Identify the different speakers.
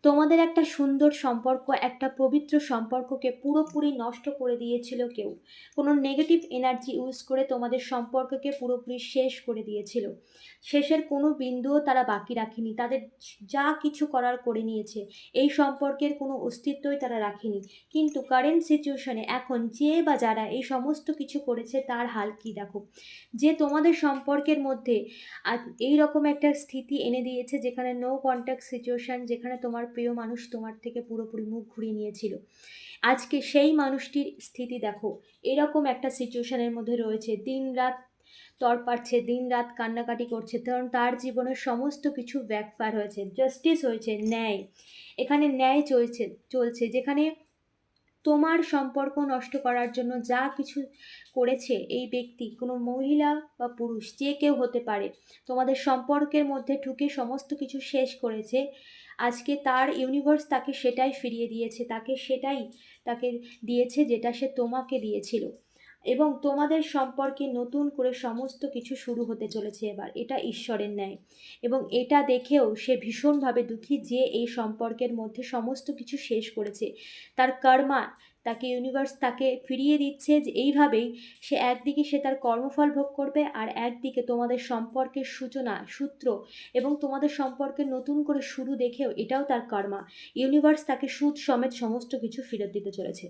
Speaker 1: তোমাদের একটা সুন্দর সম্পর্ক, একটা পবিত্র সম্পর্ককে পুরোপুরি নষ্ট করে দিয়েছিল কেউ। কোনো নেগেটিভ এনার্জি ইউজ করে তোমাদের সম্পর্ককে পুরোপুরি শেষ করে দিয়েছিল। শেষের কোনো বিন্দুও তারা বাকি রাখেনি। তাদের যা কিছু করার করে নিয়েছে। এই সম্পর্কের কোনো অস্তিত্বই তারা রাখেনি। কিন্তু কারেন্ট সিচুয়েশনে এখন যে বা যারা এই সমস্ত কিছু করেছে তার হাল কী দেখো। যে তোমাদের সম্পর্কের মধ্যে আর এই রকম একটা স্থিতি এনে দিয়েছে যেখানে নো কন্ট্যাক্ট সিচুয়েশন, যেখানে তোমার প্রিয় মানুষ তোমার থেকে পুরোপুরি মুখ ঘুরিয়ে নিয়েছিল। আজকে সেই মানুষটির স্থিতি দেখো, এরকম একটা সিচুয়েশনের মধ্যে রয়েছে। দিন রাত তড়পাচ্ছে, দিন রাত কান্নাকাটি করছে, কারণ তার জীবনের সমস্ত কিছু ব্যাকফায়ার হয়েছে। জাস্টিস হয়েছে, ন্যায়, এখানে ন্যায় চলছে যেখানে তোমার সম্পর্ক নষ্ট করার জন্য যা কিছু করেছে এই ব্যক্তি, কোনো মহিলা বা পুরুষ যে কেউ হতে পারে, তোমাদের সম্পর্কের মধ্যে ঢুকে সমস্ত কিছু শেষ করেছে। আজকে তার ইউনিভার্স তাকে সেটাই ফিরিয়ে দিয়েছে, তাকে দিয়েছে যেটা সে তোমাকে দিয়েছিল। এবং তোমাদের সম্পর্কে নতুন করে সমস্ত কিছু শুরু হতে চলেছে এবার, এটা ঈশ্বরের ন্যায়। এবং এটা দেখেও সে ভীষণভাবে দুঃখী যে এই সম্পর্কের মধ্যে সমস্ত কিছু শেষ করেছে। তার কর্মা, তাকে ইউনিভার্স তাকে ফিরিয়ে দিচ্ছে যে এইভাবেই সে তার কর্মফল ভোগ করবে, আর একদিকে তোমাদের সম্পর্কের সূত্র এবং তোমাদের সম্পর্কের নতুন করে শুরু দেখেও এটাও তার কর্মা। ইউনিভার্স তাকে সুদ সমেত সমস্ত কিছু ফেরত দিতে চলেছে।